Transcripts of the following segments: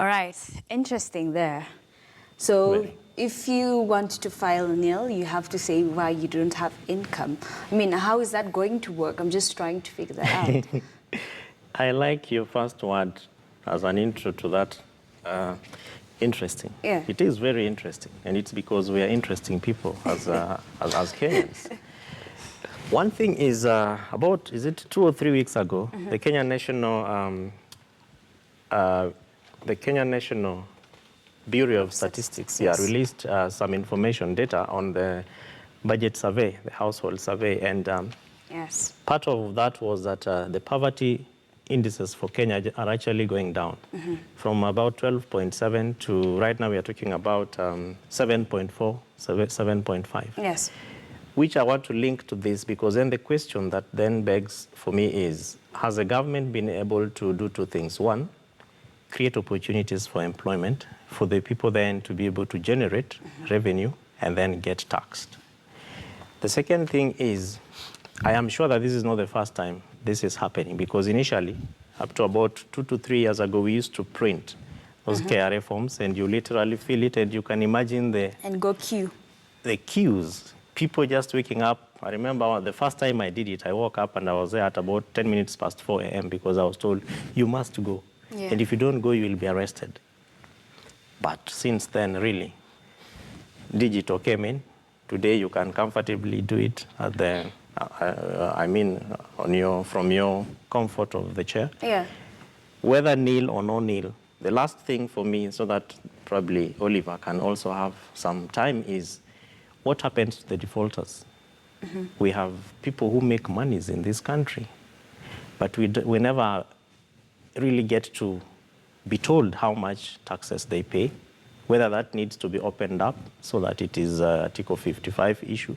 All right, interesting there. So Really? if you want to file nil, you have to say why you don't have income. I mean, how is that going to work? I'm just trying to figure that out. I like your first word as an intro to that. Interesting. Yeah. It is very interesting, and it's because we are interesting people as Kenyans. One thing is about, is it 2 or 3 weeks ago, the Kenya National Bureau of Statistics released some information, data on the budget survey, the household survey, and part of that was that the poverty indices for Kenya are actually going down from about 12.7 to right now we are talking about 7.4, 7.5. Yes. Which I want to link to this because then the question that then begs for me is, has the government been able to do two things? One, create opportunities for employment for the people then to be able to generate revenue and then get taxed. The second thing is, I am sure that this is not the first time this is happening because initially, up to about 2 to 3 years ago, we used to print those KRA forms and you literally fill it and you can imagine and go queue. The queues, people just waking up. I remember the first time I did it, I woke up and I was there at about 10 minutes past 4 a.m. because I was told, you must go. Yeah. And if you don't go, you will be arrested. But since then, really, digital came in. Today, you can comfortably do it at the, from your comfort of the chair. Yeah. Whether nil or no nil, the last thing for me, so that probably Oliver can also have some time, is what happens to the defaulters? We have people who make monies in this country, but we never really get to be told how much taxes they pay, whether that needs to be opened up so that it is Article 55 issue,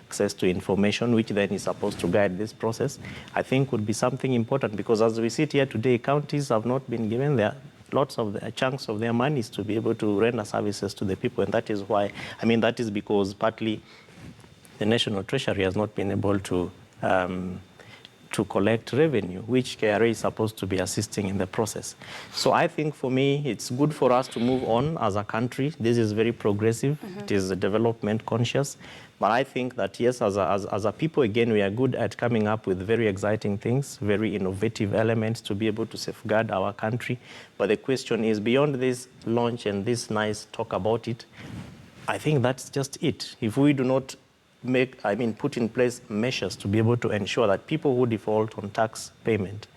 access to information, which then is supposed to guide this process, I think would be something important because as we sit here today, counties have not been given lots of the chunks of their monies to be able to render services to the people. And that is why, that is because partly the National Treasury has not been able to collect revenue, which KRA is supposed to be assisting in the process. So I think for me, it's good for us to move on as a country. This is very progressive. It is development conscious. But I think that, yes, as a people, again, we are good at coming up with very exciting things, very innovative elements to be able to safeguard our country. But the question is, beyond this launch and this nice talk about it, I think that's just it. If we do not put in place measures to be able to ensure that people who default on tax payment,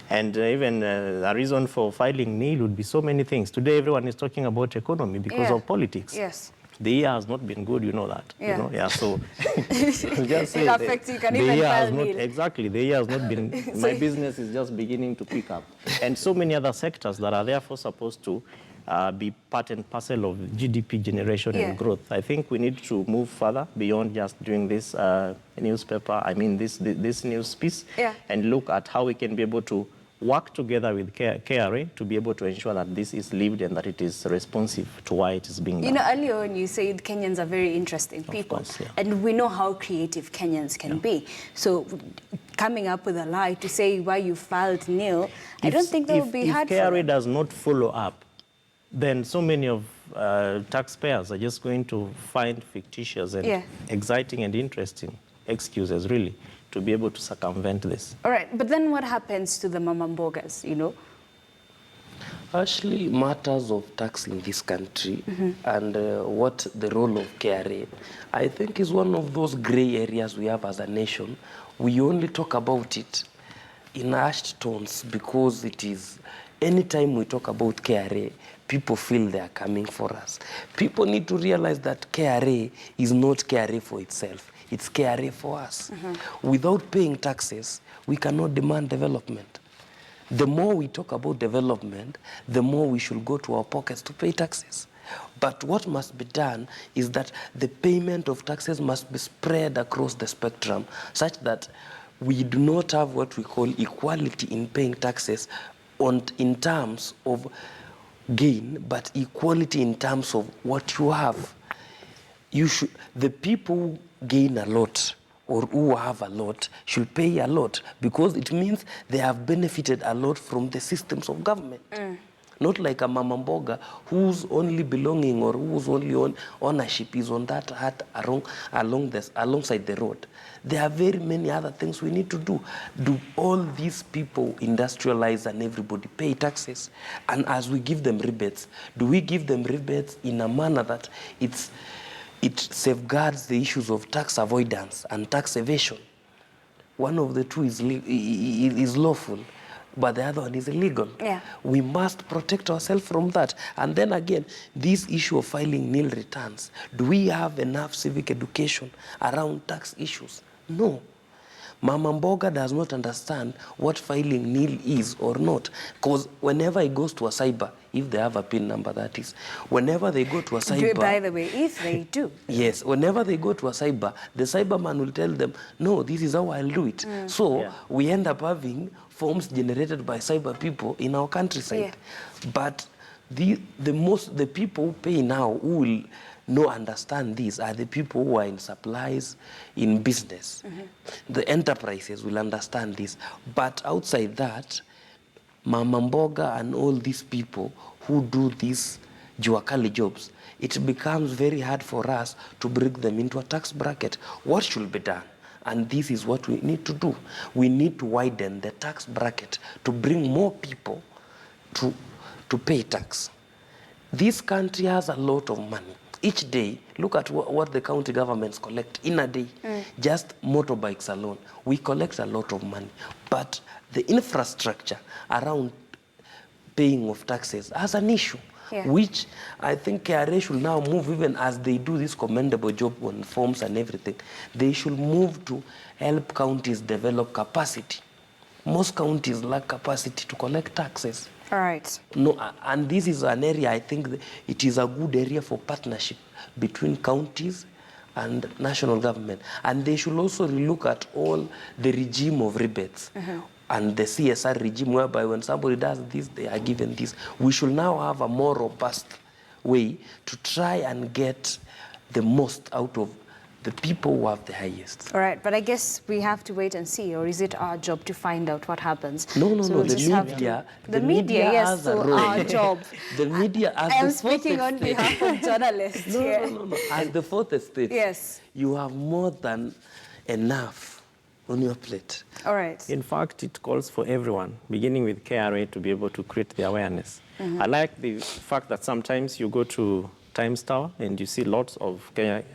and even a reason for filing nil would be so many things. Today, everyone is talking about economy because of politics. Yes. The year has not been good, you know that. Yeah. You know? Yeah, so just say it affects you can even file nil. Exactly, the year has not been, my business is just beginning to pick up. And so many other sectors that are therefore supposed to be part and parcel of GDP generation and growth. I think we need to move further beyond just doing this newspaper, this news piece, and look at how we can be able to work together with KRA to be able to ensure that this is lived and that it is responsive to why it is being done. You know, earlier on you said Kenyans are very interesting people. Of course, yeah. And we know how creative Kenyans can be. So coming up with a lie to say why you filed nil, I don't think that would be hard for them. If KRA does not follow up, then so many of taxpayers are just going to find fictitious and exciting and interesting excuses, really, to be able to circumvent this. All right, but then what happens to the mamambogas, you know? Actually, matters of tax in this country and what the role of KRA, I think is one of those gray areas we have as a nation. We only talk about it in hushed tones because it is, anytime we talk about KRA, people feel they are coming for us. People need to realize that KRA is not KRA for itself. It's KRA for us. Without paying taxes, we cannot demand development. The more we talk about development, the more we should go to our pockets to pay taxes. But what must be done is that the payment of taxes must be spread across the spectrum such that we do not have what we call equality in paying taxes in terms of gain, but equality in terms of what you have. The people who gain a lot or who have a lot should pay a lot because it means they have benefited a lot from the systems of government. Not like a mama mboga whose only belonging or whose only ownership is on that hut alongside the road. There are very many other things we need to do. Do all these people industrialize and everybody pay taxes? And as we give them rebates, do we give them rebates in a manner that it safeguards the issues of tax avoidance and tax evasion? One of the two is lawful, but the other one is illegal. Yeah. We must protect ourselves from that. And then again, this issue of filing nil returns. Do we have enough civic education around tax issues? No. Mama Mboga does not understand what filing nil is or not. Because whenever he goes to a cyber, if they have a PIN number, that is, whenever they go to a cyber... By the way, if they do. Yes, whenever they go to a cyber, the cyberman will tell them, no, this is how I'll do it. So we end up having forms generated by cyber people in our countryside. Yeah. But the people who pay now, who will no understand this, are the people who are in supplies, in business. The enterprises will understand this. But outside that, Mama Mboga and all these people who do these juakali jobs, it becomes very hard for us to bring them into a tax bracket. What should be done? And this is what we need to do. We need to widen the tax bracket to bring more people to pay tax. This country has a lot of money. Each day, look at what the county governments collect in a day. Just motorbikes alone. We collect a lot of money. But the infrastructure around paying of taxes has an issue, which I think KRA should now move, even as they do this commendable job on forms and everything. They should move to help counties develop capacity. Most counties lack capacity to collect taxes. All right. No, and this is an area, I think it is a good area for partnership between counties and national government. And they should also relook at all the regime of rebates and the CSR regime, whereby when somebody does this, they are given this. We should now have a more robust way to try and get the most out of the people who have the highest. All right, but I guess we have to wait and see, or is it our job to find out what happens? No, So no, we'll the just have media. The media, yes, has a so role. our job. The media as I am the speaking fourth on estate. behalf of journalists here. No. As the fourth estate, Yes. you have more than enough on your plate. All right. In fact, it calls for everyone, beginning with KRA, to be able to create the awareness. I like the fact that sometimes you go to Times Tower and you see lots of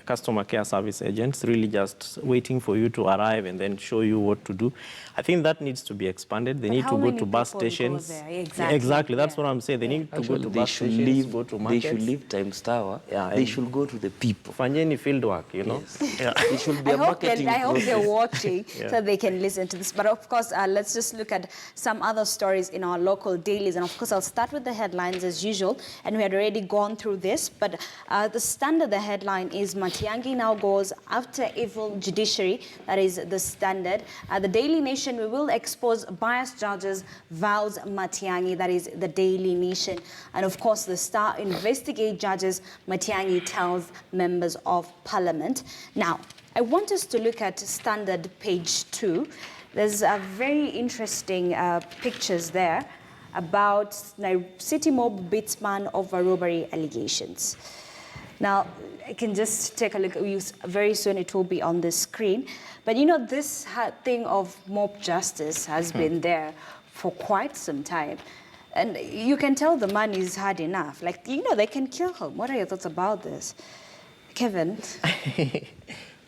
customer care service agents really just waiting for you to arrive and then show you what to do. I think that needs to be expanded. They But need how to go many to bus people go stations. there? Yeah, exactly. That's what I'm saying. They need to go to They bus should stations, leave. go to They markets. should leave Times Tower. Yeah, They and- should go to the people. Fanyeni field work, you know. Yes. Yeah. It should be a marketing I hope they're process. watching so they can listen to this. But of course, let's just look at some other stories in our local dailies. And of course, I'll start with the headlines as usual. And we had already gone through this. But the Standard, the headline is Matiang'i now goes after evil judiciary. That is the Standard. The Daily Nation, we will expose biased judges, vows Matiang'i. That is the Daily Nation. And of course, the Star, investigate judges, Matiang'i tells members of parliament. Now, I want us to look at Standard page 2. There's a very interesting pictures there about city mob beats man over robbery allegations. Now, I can just take a look. Very soon it will be on the screen. But you know, this thing of mob justice has been there for quite some time. And you can tell the man is hard enough. Like, you know, they can kill him. What are your thoughts about this? Kevin?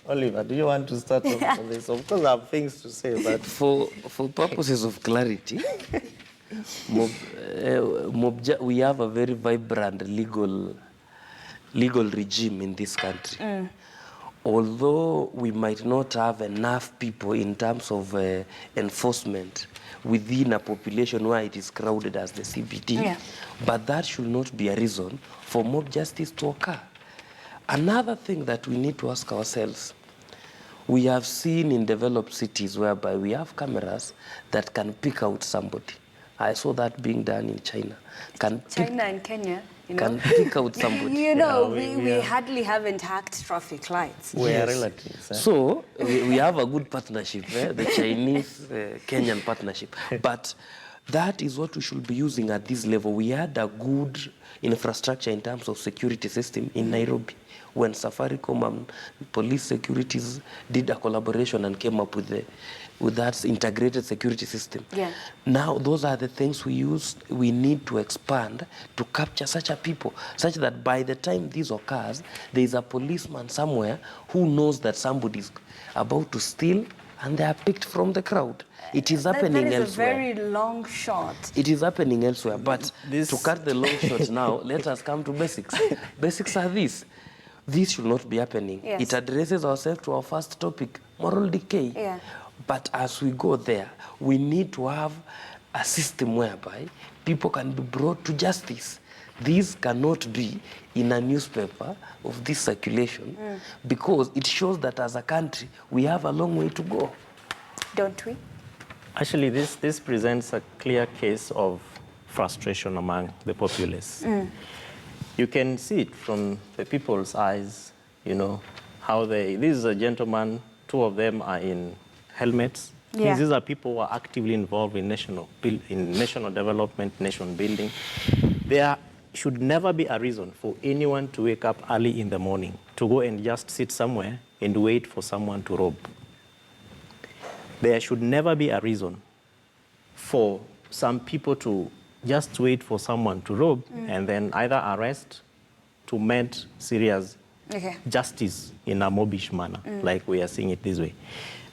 Oliver, do you want to start on this? Of course, I have things to say, but For purposes of clarity, we have a very vibrant legal regime in this country. Although we might not have enough people in terms of enforcement within a population where it is crowded as the CBD, but that should not be a reason for mob justice to occur. Another thing that we need to ask ourselves, we have seen in developed cities whereby we have cameras that can pick out somebody. I saw that being done in China. China and Kenya, you know. Can pick out somebody. You know, Yeah, we hardly haven't hacked traffic lights. we are Yes. relatives. Eh? So we have a good partnership, the Chinese-Kenyan partnership. But That is what we should be using at this level. We had a good infrastructure in terms of security system in Nairobi when Safaricom and police securities did a collaboration and came up with that integrated security system. Yeah. Now those are the things we need to expand to capture such a people, such that by the time this occurs, there is a policeman somewhere who knows that somebody is about to steal and they are picked from the crowd. It is happening elsewhere. That is a very long shot. It is happening elsewhere, but to cut the long shot now, let us come to basics. Basics are this. This should not be happening. Yes. It addresses ourselves to our first topic, moral decay. Yeah. But as we go there, we need to have a system whereby people can be brought to justice. This cannot be in a newspaper of this circulation because it shows that as a country, we have a long way to go. Don't we? Actually, this presents a clear case of frustration among the populace. You can see it from the people's eyes, you know, how this is a gentleman, two of them are in helmets. Yeah. These are people who are actively involved in national development, nation building. There should never be a reason for anyone to wake up early in the morning to go and just sit somewhere and wait for someone to rob. There should never be a reason for some people to just wait for someone to rob and then either arrest to meet serious justice in a mobbish manner, like we are seeing it this way.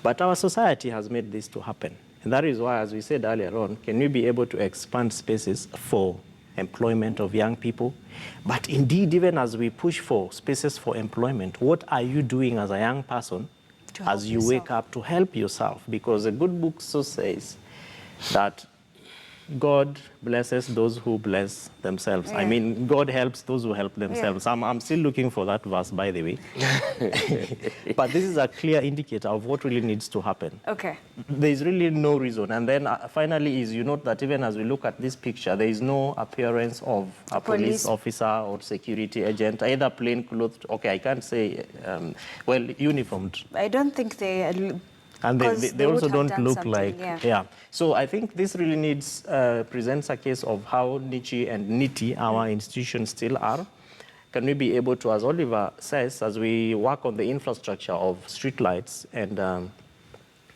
But our society has made this to happen. And that is why, as we said earlier on, can we be able to expand spaces for employment of young people? But indeed, even as we push for spaces for employment, what are you doing as a young person as you wake up to help yourself? Because a good book so says that God blesses those who bless themselves. I mean, God helps those who help themselves. I'm still looking for that verse, by the way. But this is a clear indicator of what really needs to happen. Okay. There is really no reason. And then finally is you note that even as we look at this picture, there is no appearance of a police officer or security agent, either plain clothed, okay, I can't say, well, uniformed. I don't think they... And they also don't look like, yeah. So I think this really presents a case of how niche and nitty our institutions still are. Can we be able to, as Oliver says, as we work on the infrastructure of streetlights and,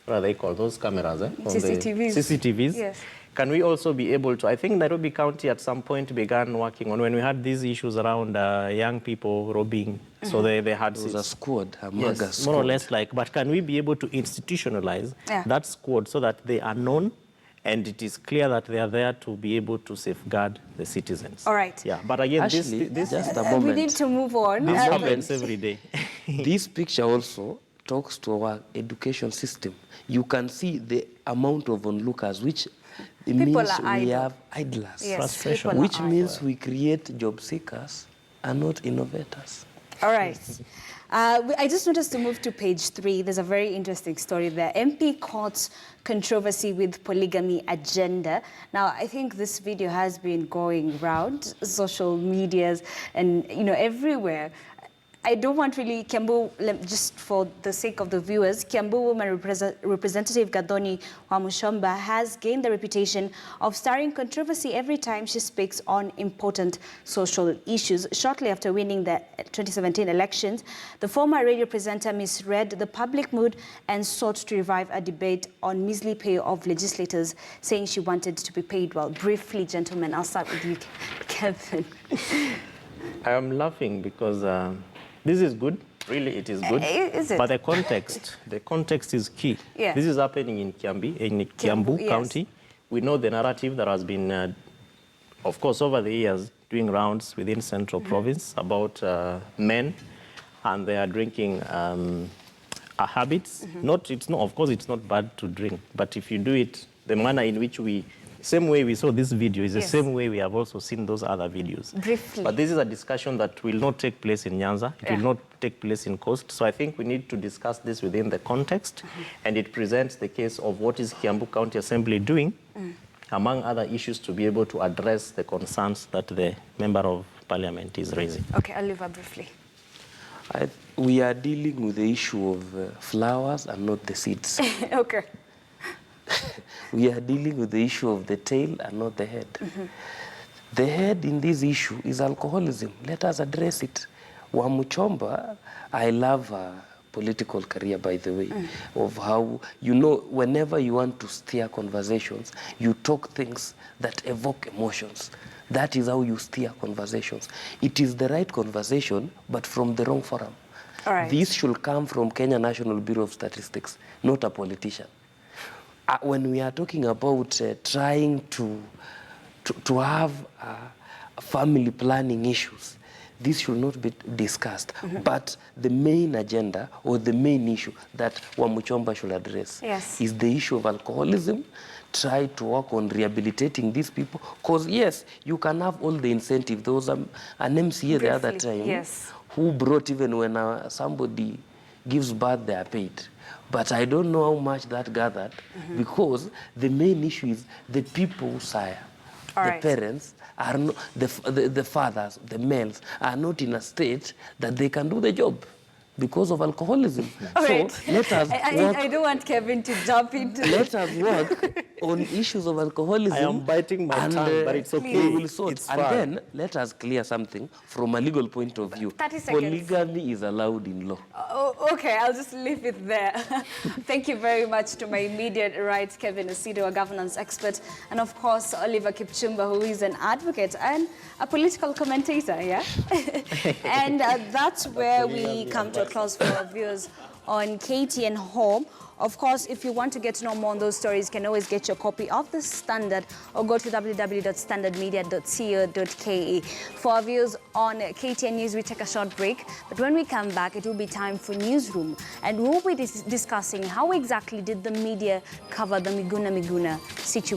what are they called, those cameras? CCTVs. CCTVs. Yes. Can we also be able to, I think Nairobi County at some point began working on, when we had these issues around young people robbing, so they had... It was a squad, a mega squad. More or less like, but can we be able to institutionalize that squad so that they are known and it is clear that they are there to be able to safeguard the citizens? All right. Yeah, but again, Actually, this just a moment. We need to move on. This happens every day. This picture also talks to our education system. You can see the amount of onlookers, which means we have idlers. Yes, frustration. Which means we create job seekers and not innovators. All right. I just noticed to move to page 3. There's a very interesting story there. MP courts controversy with polygamy agenda. Now, I think this video has been going around social medias and, you know, everywhere. I don't want really Kiambu, just for the sake of the viewers, Kiambu woman representative Gathoni Wamushomba has gained the reputation of stirring controversy every time she speaks on important social issues. Shortly after winning the 2017 elections, the former radio presenter misread the public mood and sought to revive a debate on measly pay of legislators, saying she wanted to be paid well. Briefly, gentlemen, I'll start with you, Kevin. I am laughing because this is good. Really, it is good. Is it? But the context is key. Yeah. This is happening in Kiambu County. We know the narrative that has been, of course, over the years, doing rounds within Central Province about men and their drinking habits. Of course, it's not bad to drink, but if you do it, the manner in which same way we saw this video is the same way we have also seen those other videos. Briefly. But this is a discussion that will not take place in Nyanza. It will not take place in Coast. So I think we need to discuss this within the context. And it presents the case of what is Kiambu County Assembly doing, among other issues, to be able to address the concerns that the Member of Parliament is raising. Okay, Oliver, briefly. We are dealing with the issue of flowers and not the seeds. Okay. we are dealing with the issue of the tail and not the head. The head in this issue is alcoholism. Let us address it. Wamuchomba, I love her political career, by the way, of how, you know, whenever you want to steer conversations, you talk things that evoke emotions. That is how you steer conversations. It is the right conversation, but from the wrong forum. All right. This should come from Kenya National Bureau of Statistics, not a politician. When we are talking about trying to have family planning issues, this should not be discussed. But the main agenda or the main issue that Wamuchomba should address is the issue of alcoholism. Try to work on rehabilitating these people. Because yes, you can have all the incentive. There was an MCA the other time who brought, even when somebody gives birth, they are paid. But I don't know how much that gathered, because the main issue is the people who sire. The parents are not, the fathers, the males, are not in a state that they can do the job because of alcoholism. So let us I don't want Kevin to jump into let us work on issues of alcoholism. I am biting my tongue, but it's okay. We will sort. And then let us clear something from a legal point of view. 30 seconds. Polygamy is allowed in law. Okay, I'll just leave it there. Thank you very much to my immediate right, Kevin Asido, a governance expert, and of course, Oliver Kipchumba, who is an advocate and a political commentator, yeah? And that's where we come to a close for our viewers on KTN Home. Of course, if you want to get to know more on those stories, you can always get your copy of The Standard or go to www.standardmedia.co.ke. For our viewers on KTN News, we take a short break. But when we come back, it will be time for Newsroom. And we'll be discussing how exactly did the media cover the Miguna situation.